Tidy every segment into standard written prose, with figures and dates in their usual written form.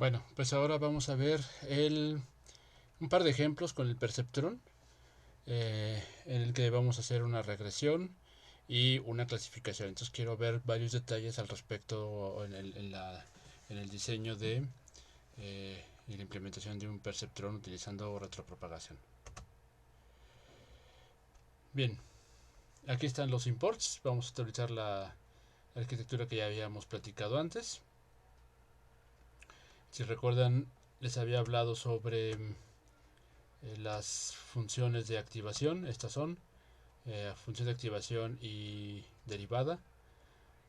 Bueno, pues ahora vamos a ver un par de ejemplos con el perceptrón, en el que vamos a hacer una regresión y una clasificación. Entonces quiero ver varios detalles al respecto en el diseño y la implementación de un perceptrón utilizando retropropagación. Bien, aquí están los imports. Vamos a utilizar la arquitectura que ya habíamos platicado antes. Si recuerdan, les había hablado sobre las funciones de activación. Estas son función de activación y derivada.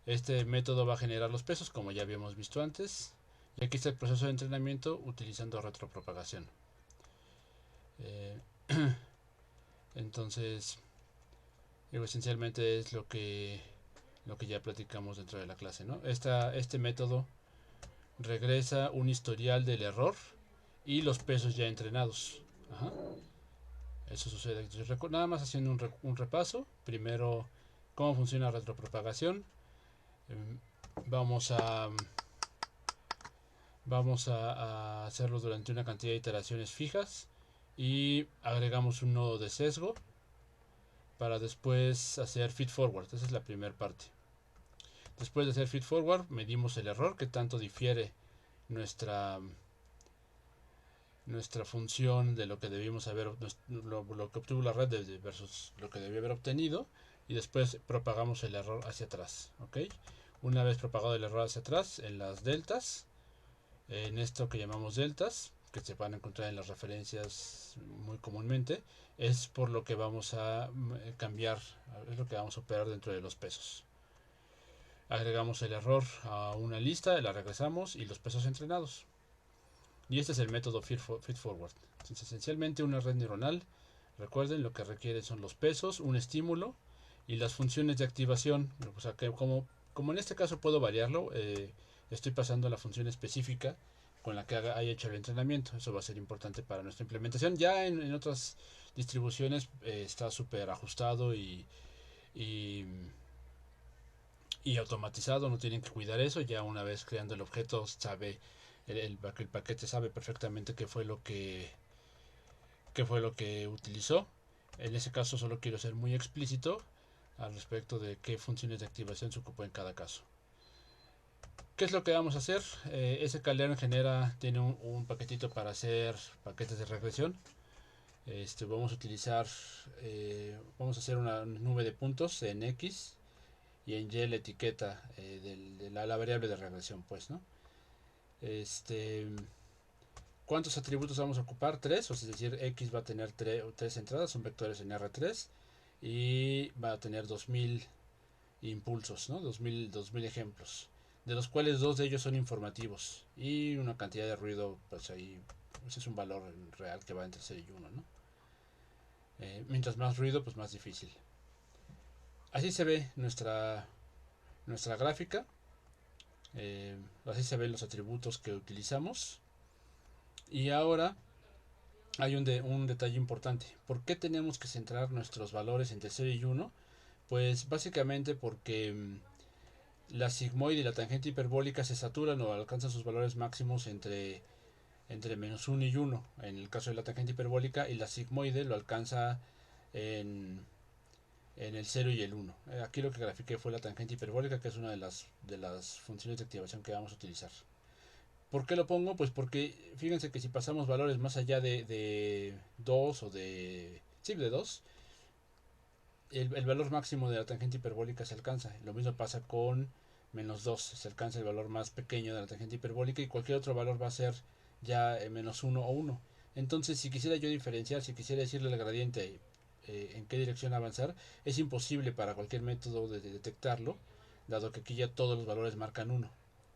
Este método va a generar los pesos, como ya habíamos visto antes. Y aquí está el proceso de entrenamiento utilizando retropropagación. Eh, entonces, esencialmente es lo que ya platicamos dentro de la clase, ¿no? Este método regresa un historial del error y los pesos ya entrenados. Ajá. Eso sucede. Entonces, nada más haciendo un repaso. Primero, cómo funciona la retropropagación. Eh, vamos a vamos a hacerlo durante una cantidad de iteraciones fijas y agregamos un nodo de sesgo para después hacer feed forward. Esa es la primera parte. Después de hacer feed forward, medimos el error, que tanto difiere nuestra nuestra función de lo que debimos haber lo que obtuvo la red versus lo que debió haber obtenido, y después propagamos el error hacia atrás. ¿Ok? Una vez propagado el error hacia atrás en las deltas, en esto que llamamos deltas, que se van a encontrar en las referencias muy comúnmente, es por lo que vamos a cambiar, es lo que vamos a operar dentro de los pesos. Agregamos el error a una lista, la regresamos y los pesos entrenados. Y este es el método feed forward. Entonces, esencialmente una red neuronal, recuerden, lo que requiere son los pesos, un estímulo y las funciones de activación. O sea, que como en este caso puedo variarlo, estoy pasando a la función específica con la que haya hecho el entrenamiento. Eso va a ser importante para nuestra implementación. Ya en otras distribuciones está súper ajustado y, y automatizado, no tienen que cuidar eso. Ya una vez creando el objeto, sabe el paquete sabe perfectamente qué fue lo que utilizó. En ese caso solo quiero ser muy explícito al respecto de qué funciones de activación se ocupó en cada caso. ¿Qué es lo que vamos a hacer? sklearn tiene un paquetito para hacer paquetes de regresión. Vamos a hacer una nube de puntos en X y en Y la etiqueta de la variable de regresión, pues, ¿no? Este, ¿Cuántos atributos vamos a ocupar? Tres, es decir, X va a tener tres entradas, son vectores en R3 y va a tener 2000 impulsos, ¿no? 2000 ejemplos, de los cuales dos de ellos son informativos y una cantidad de ruido, pues ahí ese es un valor real que va entre 0 y 1, ¿no? Mientras más ruido, pues más difícil. Así se ve nuestra gráfica, así se ven los atributos que utilizamos. Y ahora hay un detalle importante. ¿Por qué tenemos que centrar nuestros valores entre 0 y 1? Pues básicamente porque la sigmoide y la tangente hiperbólica se saturan o alcanzan sus valores máximos entre menos 1 y 1 en el caso de la tangente hiperbólica, y la sigmoide lo alcanza en, en el 0 y el 1. Aquí lo que grafiqué fue la tangente hiperbólica, que es una de las funciones de activación que vamos a utilizar. ¿Por qué lo pongo? Pues porque fíjense que si pasamos valores más allá de 2 o de... Sí, de 2, el valor máximo de la tangente hiperbólica se alcanza. Lo mismo pasa con menos 2, se alcanza el valor más pequeño de la tangente hiperbólica y cualquier otro valor va a ser ya menos 1 o 1. Entonces, si quisiera yo diferenciar, si quisiera decirle al gradiente en qué dirección avanzar, es imposible para cualquier método de detectarlo, dado que aquí ya todos los valores marcan 1.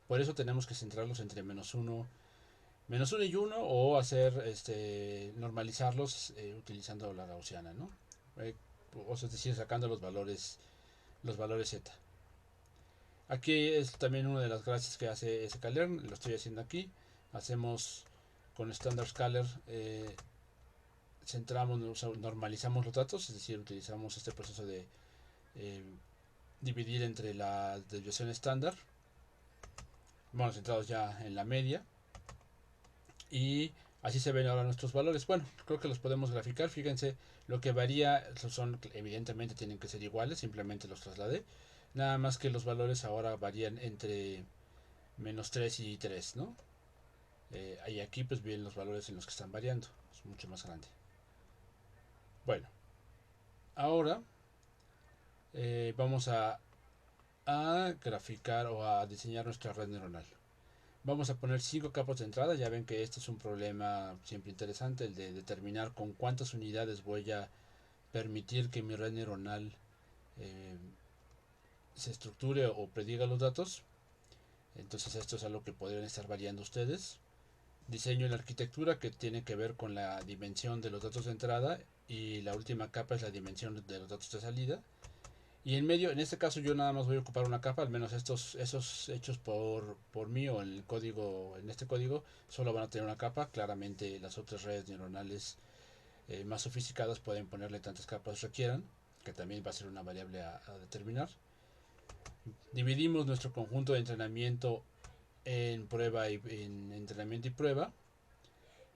Por eso tenemos que centrarlos entre menos 1 y 1, o hacer normalizarlos utilizando la gaussiana, ¿no? Eh, o sea, es decir, sacando los valores z. Aquí es también una de las gracias que hace sklearn, lo estoy haciendo aquí. Hacemos con standard scalar, centramos, normalizamos los datos, es decir, utilizamos este proceso de eh, dividir entre la desviación estándar, bueno, centrados ya en la media, y así se ven ahora nuestros valores. Bueno, creo que los podemos graficar. Fíjense, lo que varía son, evidentemente tienen que ser iguales, simplemente los trasladé. Nada más que los valores ahora varían entre -3 y 3, ¿no? Y aquí pues vienen los valores en los que están variando. Es mucho más grande. Bueno, ahora vamos a graficar o a diseñar nuestra red neuronal. Vamos a poner 5 capas de entrada. Ya ven que este es un problema siempre interesante, el de determinar con cuántas unidades voy a permitir que mi red neuronal eh, se estructure o prediga los datos. Entonces esto es algo que podrían estar variando ustedes. Diseño en la arquitectura, que tiene que ver con la dimensión de los datos de entrada, y la última capa es la dimensión de los datos de salida. Y en medio, en este caso yo nada más voy a ocupar una capa, al menos esos hechos por mí o en el código, en este código, solo van a tener una capa. Claramente las otras redes neuronales más sofisticadas pueden ponerle tantas capas requieran, que también va a ser una variable a determinar. Dividimos nuestro conjunto de entrenamiento en prueba y en entrenamiento y prueba,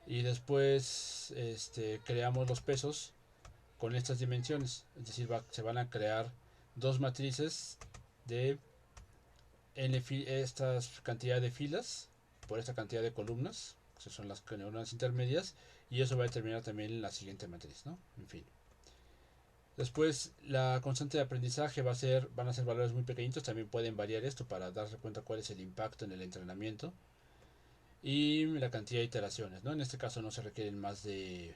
y después creamos los pesos con estas dimensiones. Es decir, se van a crear dos matrices de n esta cantidad de filas por esta cantidad de columnas, que son las neuronas intermedias, y eso va a determinar también la siguiente matriz, ¿no? En fin. Después la constante de aprendizaje van a ser valores muy pequeñitos, también pueden variar esto para darse cuenta cuál es el impacto en el entrenamiento, y la cantidad de iteraciones, ¿no? En este caso no se requieren más de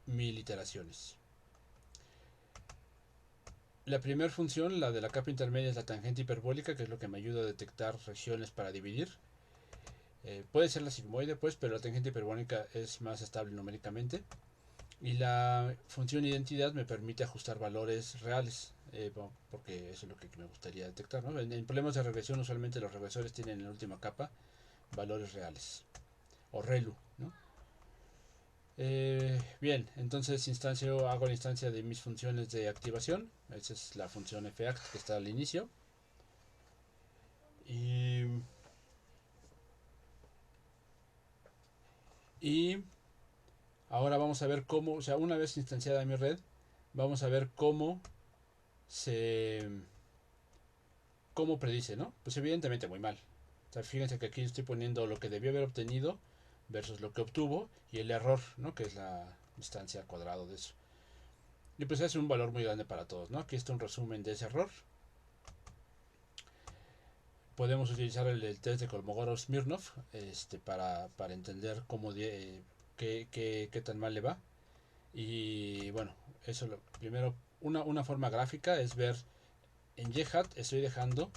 1000 iteraciones. La primera función, la de la capa intermedia, es la tangente hiperbólica, que es lo que me ayuda a detectar regiones para dividir. Puede ser la sigmoide, pues, pero la tangente hiperbólica es más estable numéricamente. Y la función identidad me permite ajustar valores reales, porque eso es lo que me gustaría detectar, ¿no? En problemas de regresión, usualmente los regresores tienen en la última capa valores reales, o ReLU, ¿no? Bien, entonces hago la instancia de mis funciones de activación. Esa es la función fact que está al inicio. Y, y ahora vamos a ver cómo, o sea, una vez instanciada mi red, vamos a ver se cómo predice, ¿no? Pues evidentemente muy mal. O sea, fíjense que aquí estoy poniendo lo que debió haber obtenido versus lo que obtuvo, y el error, ¿no? Que es la distancia al cuadrado de eso. Y pues es un valor muy grande para todos, ¿no? Aquí está un resumen de ese error. Podemos utilizar el test de Kolmogorov-Smirnov para entender qué tan mal le va. Y bueno, eso primero, una forma gráfica es ver en YHAT estoy dejando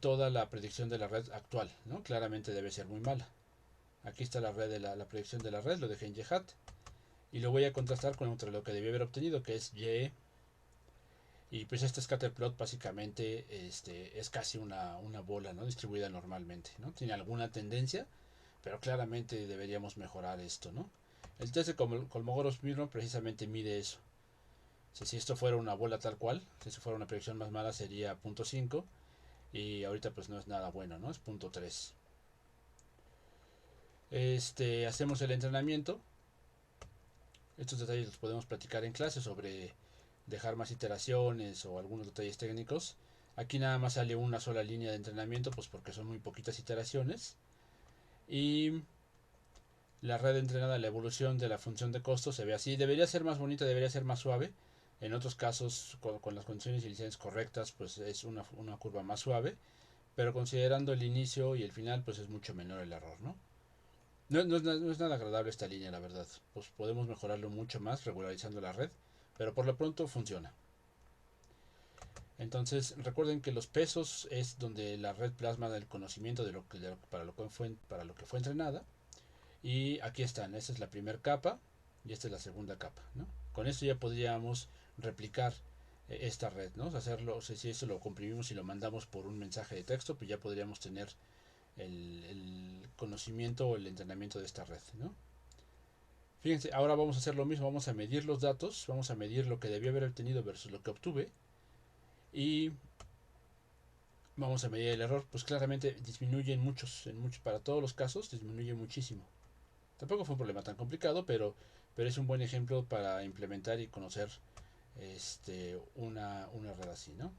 toda la predicción de la red actual, ¿no? Claramente debe ser muy mala. Aquí está la red de la predicción de la red, lo dejé en YHAT y lo voy a contrastar con lo que debí haber obtenido, que es Y. Y pues este scatterplot básicamente es casi una bola, ¿no? Distribuida normalmente, ¿no? Tiene alguna tendencia, pero claramente deberíamos mejorar esto, ¿no? El test de Kolmogorov-Smirnov precisamente mide eso. O sea, si esto fuera una bola tal cual, si esto fuera una predicción más mala sería 0.5, y ahorita pues no es nada bueno, ¿no? Es 0.3. Hacemos el entrenamiento. Estos detalles los podemos platicar en clase sobre dejar más iteraciones o algunos detalles técnicos. Aquí nada más sale una sola línea de entrenamiento, pues porque son muy poquitas iteraciones. Y la red entrenada, la evolución de la función de costo se ve así. Debería ser más bonita, debería ser más suave. En otros casos, con las condiciones iniciales correctas, pues es una curva más suave. Pero considerando el inicio y el final, pues es mucho menor el error, ¿no? No es nada agradable esta línea, la verdad. Pues podemos mejorarlo mucho más regularizando la red, pero por lo pronto funciona. Entonces recuerden que los pesos es donde la red plasma el conocimiento para lo que fue entrenada. Y aquí están, esta es la primera capa y esta es la segunda capa, ¿no? Con esto ya podríamos replicar esta red, ¿no? Hacerlo, o sea, si esto lo comprimimos y lo mandamos por un mensaje de texto, pues ya podríamos tener el conocimiento o el entrenamiento de esta red, ¿no? Fíjense, ahora vamos a hacer lo mismo, vamos a medir los datos, vamos a medir lo que debía haber obtenido versus lo que obtuve, y vamos a medir el error, pues claramente disminuye en muchos, para todos los casos, disminuye muchísimo. Tampoco fue un problema tan complicado, pero es un buen ejemplo para implementar y conocer una red así, ¿no?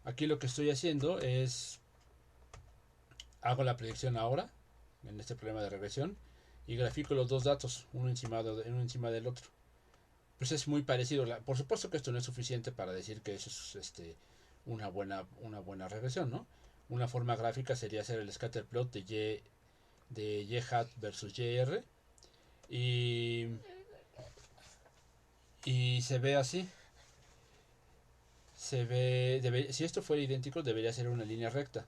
Aquí lo que estoy haciendo es, hago la predicción ahora, en este problema de regresión, y grafico los dos datos, uno encima del otro. Pues es muy parecido. Por supuesto que esto no es suficiente para decir que eso es una buena regresión, ¿no? Una forma gráfica sería hacer el scatter plot de y hat versus yr, y, y se ve así. Si esto fuera idéntico, debería ser una línea recta.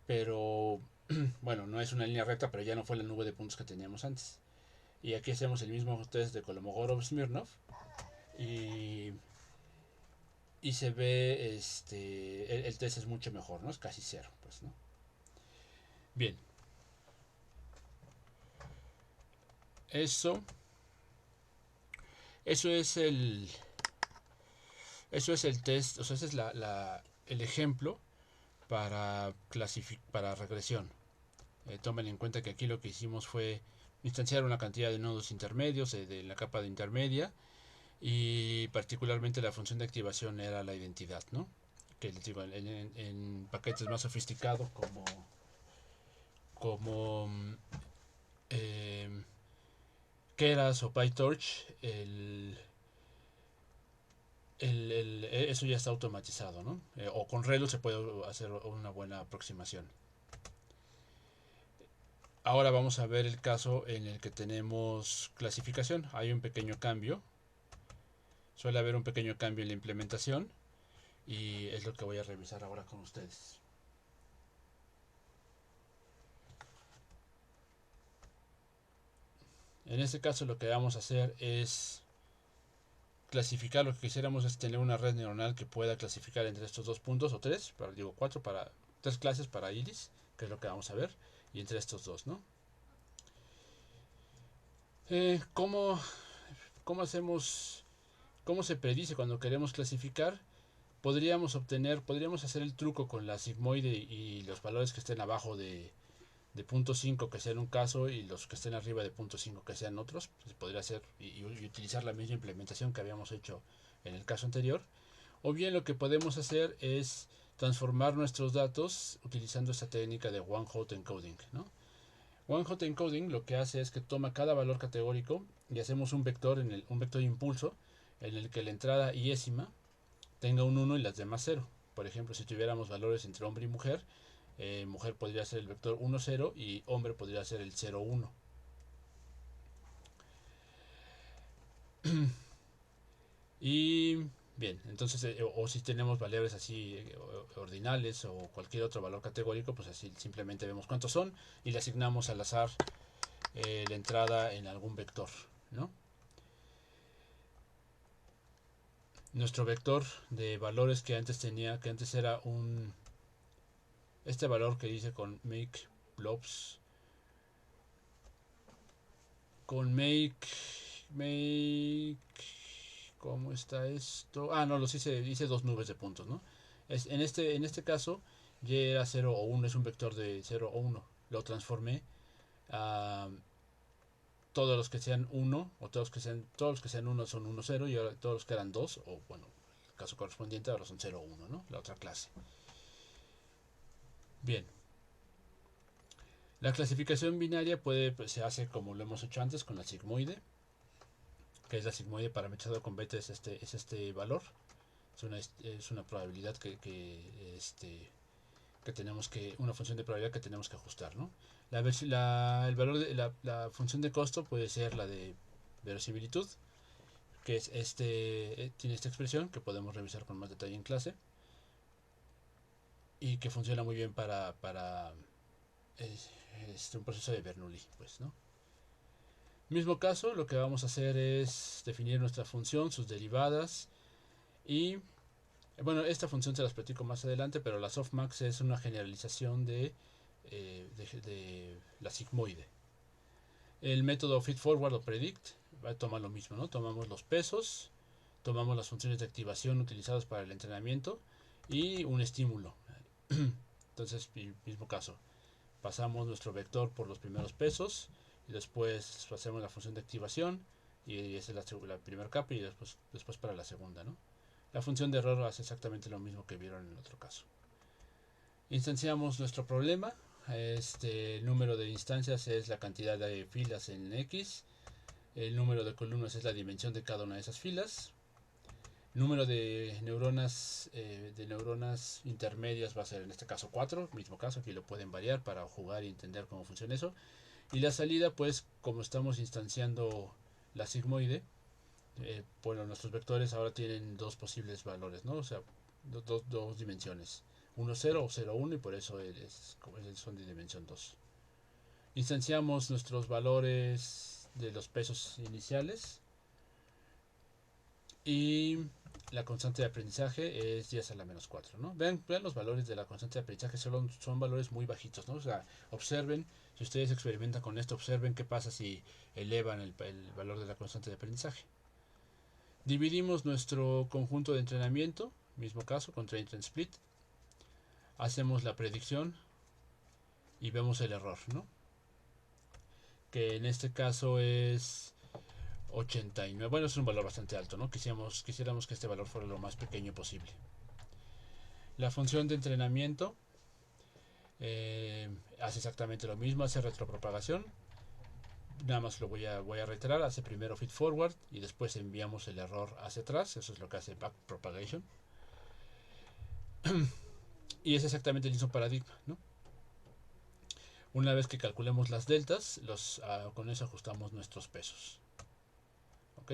Pero, bueno, no es una línea recta, pero ya no fue la nube de puntos que teníamos antes. Y aquí hacemos el mismo test de Kolmogorov-Smirnov. Y, y se ve, el test es mucho mejor, ¿no? Es casi cero, pues, ¿no? Bien. Eso, eso es el, eso es el test, o sea, ese es el ejemplo para regresión. Tomen en cuenta que aquí lo que hicimos fue instanciar una cantidad de nodos intermedios de la capa de intermedia, y particularmente la función de activación era la identidad, ¿no? Que les digo, en paquetes más sofisticados como eh, Keras o PyTorch, eso ya está automatizado, ¿no? O con Relu se puede hacer una buena aproximación. Ahora vamos a ver el caso en el que tenemos clasificación. Hay un pequeño cambio. Suele haber un pequeño cambio en la implementación, y es lo que voy a revisar ahora con ustedes. En este caso lo que vamos a hacer es clasificar. Lo que quisiéramos es tener una red neuronal que pueda clasificar entre estos dos puntos, o tres, digo cuatro, para tres clases para iris, que es lo que vamos a ver, y entre estos dos, ¿no? ¿Cómo, cómo hacemos, cómo se predice cuando queremos clasificar? Podríamos hacer el truco con la sigmoide y los valores que estén abajo de punto 5 que sean un caso, y los que estén arriba de punto 5 que sean otros. Pues podría hacer y utilizar la misma implementación que habíamos hecho en el caso anterior. O bien lo que podemos hacer es transformar nuestros datos utilizando esta técnica de one hot encoding, ¿no? One hot encoding lo que hace es que toma cada valor categórico y hacemos un vector impulso en el que la entrada iésima tenga un 1 y las demás 0. Por ejemplo, si tuviéramos valores entre hombre y mujer, mujer podría ser el vector 1, 0, y hombre podría ser el 0, 1. Y bien, entonces, o si tenemos variables así ordinales o cualquier otro valor categórico, pues así simplemente vemos cuántos son y le asignamos al azar la entrada en algún vector, ¿no? Nuestro vector de valores que antes era este valor que dice con make blobs, con make, ¿cómo está esto? Ah, no, hice dos nubes de puntos, ¿no? En este caso, y era 0 o 1, es un vector de 0 o 1. Lo transformé a todos los que sean 1, o todos los que sean 1 son 1, 0, y ahora todos los que eran 2, o bueno, el caso correspondiente ahora son 0, 1, ¿no? La otra clase. Bien. La clasificación binaria se hace como lo hemos hecho antes con la sigmoide, que es la sigmoide parametrado con beta, es este valor. Es una probabilidad que tenemos una función de probabilidad que tenemos que ajustar, ¿no? El valor de la función de costo puede ser la de verosimilitud, que es tiene esta expresión que podemos revisar con más detalle en clase, y que funciona muy bien para un proceso de Bernoulli, pues, ¿no? Mismo caso, lo que vamos a hacer es definir nuestra función, sus derivadas, y bueno, esta función se las platico más adelante, pero la softmax es una generalización de la sigmoide. El método feedforward o predict va a tomar lo mismo, ¿no? Tomamos los pesos, tomamos las funciones de activación utilizadas para el entrenamiento, y un estímulo. Entonces, mismo caso, pasamos nuestro vector por los primeros pesos y después hacemos la función de activación y esa es la primera capa y después para la segunda, ¿no? La función de error hace exactamente lo mismo que vieron en el otro caso. Instanciamos nuestro problema. El número de instancias es la cantidad de filas en X. El número de columnas es la dimensión de cada una de esas filas. El número de neuronas intermedias va a ser en este caso 4, mismo caso, aquí lo pueden variar para jugar y entender cómo funciona eso. Y la salida, pues como estamos instanciando la sigmoide, bueno, nuestros vectores ahora tienen dos posibles valores, ¿no? O sea, dos dimensiones. 1, 0 o 0, 1 y por eso son de dimensión 2. Instanciamos nuestros valores de los pesos iniciales y la constante de aprendizaje es 10 a la menos 4, ¿no? Vean los valores de la constante de aprendizaje, son valores muy bajitos, ¿no? O sea, observen, si ustedes experimentan con esto, observen qué pasa si elevan el valor de la constante de aprendizaje. Dividimos nuestro conjunto de entrenamiento, mismo caso, con train split. Hacemos la predicción y vemos el error, ¿no? Que en este caso es 89. Bueno, es un valor bastante alto, ¿no? Quisiéramos que este valor fuera lo más pequeño posible. La función de entrenamiento hace exactamente lo mismo, hace retropropagación. Nada más lo voy a reiterar, hace primero feed forward y después enviamos el error hacia atrás. Eso es lo que hace backpropagation. Y es exactamente el mismo paradigma, ¿no? Una vez que calculemos las deltas, con eso ajustamos nuestros pesos. ¿Ok?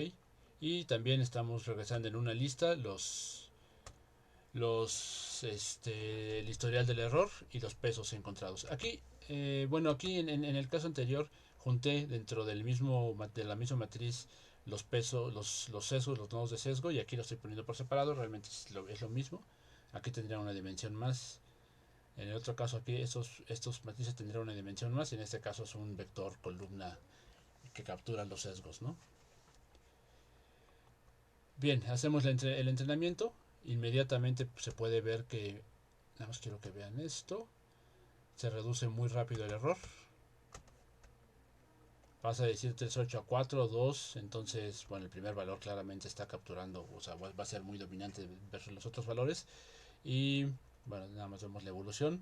Y también estamos regresando en una lista el historial del error y los pesos encontrados. Aquí, aquí en el caso anterior junté dentro de la misma matriz los pesos, los sesgos, los nodos de sesgo, y aquí lo estoy poniendo por separado. Realmente es lo mismo. Aquí tendría una dimensión más. En el otro caso aquí estos matrices tendrán una dimensión más y en este caso es un vector columna que captura los sesgos, ¿no? Bien, hacemos el entrenamiento. Inmediatamente se puede ver que, nada más quiero que vean esto, se reduce muy rápido el error. Pasa de decir 3.8 a 4, 2, entonces, bueno, el primer valor claramente está capturando, o sea, va a ser muy dominante versus los otros valores. Y, bueno, nada más vemos la evolución.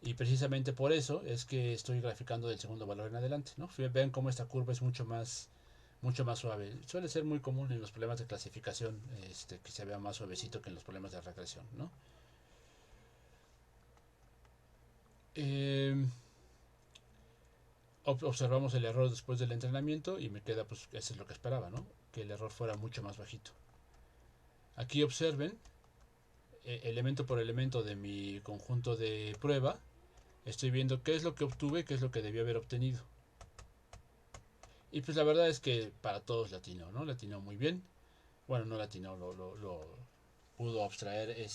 Y precisamente por eso es que estoy graficando del segundo valor en adelante, ¿no? Vean cómo esta curva es mucho más suave. Suele ser muy común en los problemas de clasificación, que se vea más suavecito que en los problemas de regresión, ¿no? Observamos el error después del entrenamiento y me queda, pues, eso es lo que esperaba, ¿no? Que el error fuera mucho más bajito. Aquí observen, elemento por elemento de mi conjunto de prueba, estoy viendo qué es lo que obtuve, qué es lo que debía haber obtenido. Y pues la verdad es que para todos latinó, ¿no? Latinó muy bien. Bueno, no latinó, lo pudo abstraer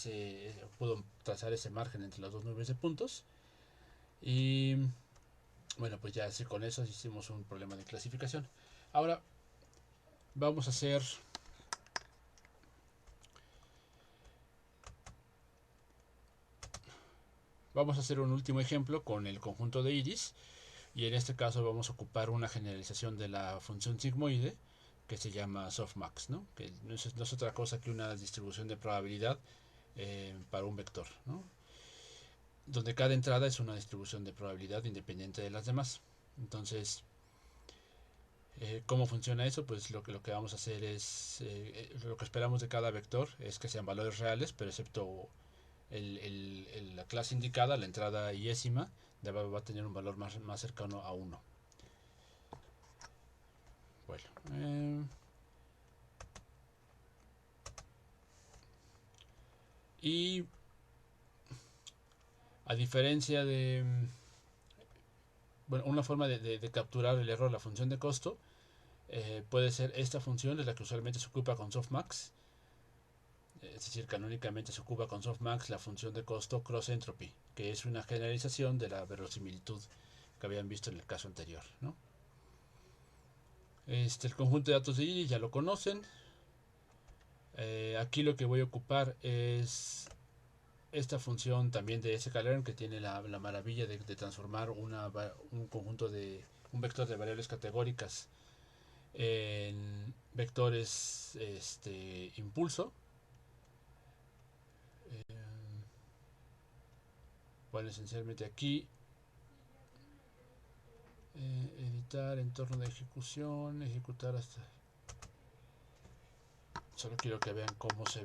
pudo trazar ese margen entre las dos nubes de puntos. Y bueno, pues ya así con eso hicimos un problema de clasificación. Ahora vamos a hacer un último ejemplo con el conjunto de iris. Y en este caso vamos a ocupar una generalización de la función sigmoide que se llama softmax, ¿no? Que no es otra cosa que una distribución de probabilidad para un vector, ¿no? Donde cada entrada es una distribución de probabilidad independiente de las demás. Entonces, ¿cómo funciona eso? Pues lo que vamos a hacer es, lo que esperamos de cada vector es que sean valores reales, pero excepto la clase indicada, la entrada iésima, va a tener un valor más cercano a 1. Bueno, y a diferencia de, bueno, una forma de capturar el error, la función de costo, puede ser esta función, es la que usualmente se ocupa con softmax. Es decir, canónicamente se ocupa con softmax la función de costo cross entropy, que es una generalización de la verosimilitud que habían visto en el caso anterior, ¿no? El conjunto de datos de iris ya lo conocen. Aquí lo que voy a ocupar es esta función también de sklearn, que tiene la maravilla de transformar un conjunto de un vector de variables categóricas en vectores impulso. Bueno, esencialmente aquí editar entorno de ejecución, ejecutar hasta. Solo quiero que vean cómo se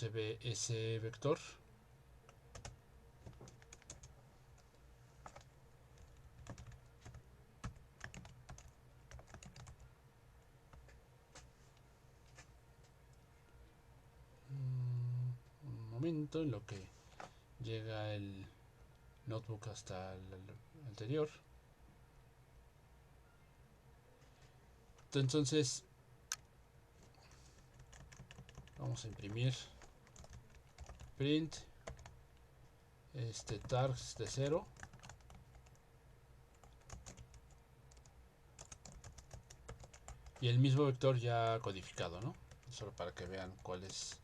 ve ese vector. Un momento en lo que llega el notebook hasta el anterior. Entonces vamos a imprimir print targs de 0. Y el mismo vector ya codificado, ¿no? Solo para que vean cuál es.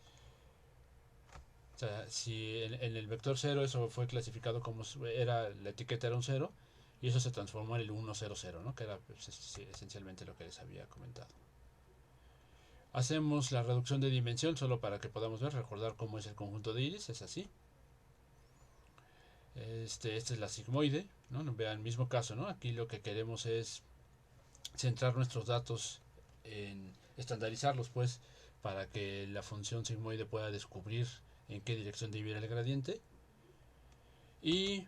O sea, si en el vector 0 eso fue clasificado como era, la etiqueta era un 0, y eso se transformó en el 100, ¿no? Que era pues, esencialmente lo que les había comentado. Hacemos la reducción de dimensión solo para que podamos recordar cómo es el conjunto de iris, es así. Esta es la sigmoide, ¿no? Vean, mismo caso, ¿no? Aquí lo que queremos es centrar nuestros datos en estandarizarlos, pues, para que la función sigmoide pueda descubrir en qué dirección debe ir el gradiente. Y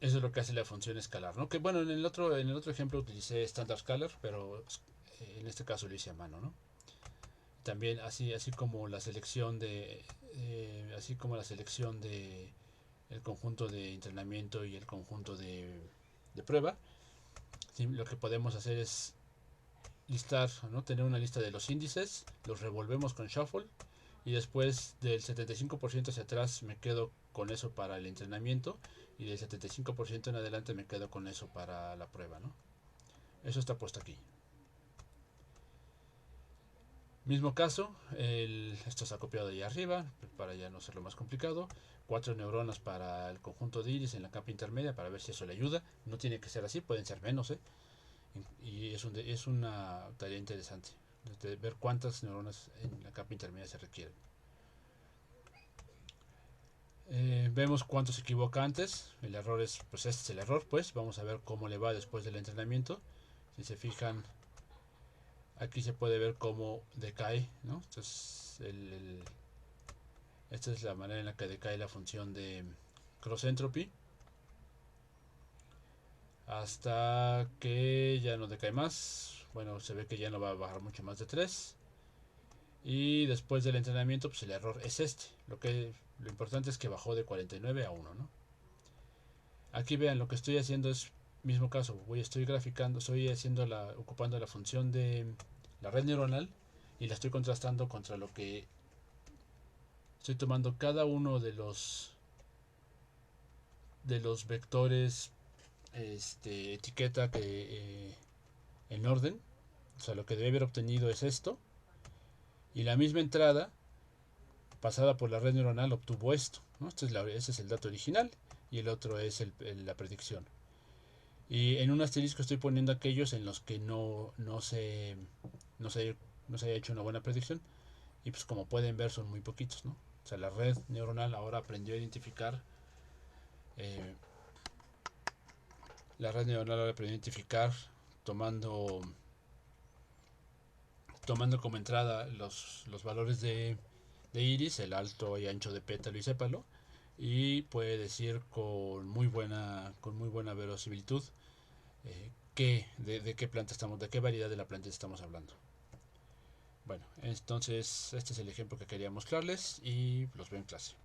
eso es lo que hace la función escalar, ¿no? Que bueno, en el otro ejemplo utilicé standard scalar, pero en este caso lo hice a mano, ¿no? También así como la selección de el conjunto de entrenamiento y el conjunto de prueba, ¿sí? Lo que podemos hacer es listar, ¿no? Tener una lista de los índices, los revolvemos con shuffle, y después del 75% hacia atrás me quedo con eso para el entrenamiento, y del 75% en adelante me quedo con eso para la prueba, ¿no? Eso está puesto aquí. Mismo caso, esto está copiado de ahí arriba para ya no hacerlo más complicado. 4 neuronas para el conjunto de iris en la capa intermedia para ver si eso le ayuda. No tiene que ser así, pueden ser menos, y es una tarea interesante de ver cuántas neuronas en la capa intermedia se requieren. Vemos cuánto se equivoca antes. El error pues este es el error, pues. Vamos a ver cómo le va después del entrenamiento. Si se fijan, aquí se puede ver cómo decae, ¿no? Entonces, esta es la manera en la que decae la función de cross entropy. Hasta que ya no decae más. Bueno, se ve que ya no va a bajar mucho más de 3. Y después del entrenamiento, pues el error es este. Lo importante es que bajó de 49 a 1, ¿no? Aquí vean, lo que estoy haciendo es mismo caso. Estoy graficando, ocupando la función de la red neuronal, y la estoy contrastando contra lo que estoy tomando cada uno de los vectores etiqueta en orden. O sea, lo que debe haber obtenido es esto, y la misma entrada pasada por la red neuronal obtuvo esto, ¿no? Ese es el dato original, y el otro es la predicción. Y en un asterisco estoy poniendo aquellos en los que no se haya hecho una buena predicción, y pues como pueden ver son muy poquitos, ¿no? O sea, la red neuronal ahora aprendió a identificar eh, tomando como entrada los valores de iris, el alto y ancho de pétalo y sépalo, y puede decir con muy buena verosimilitud de qué planta de qué variedad de la planta estamos hablando. Bueno, entonces este es el ejemplo que quería mostrarles, y los veo en clase.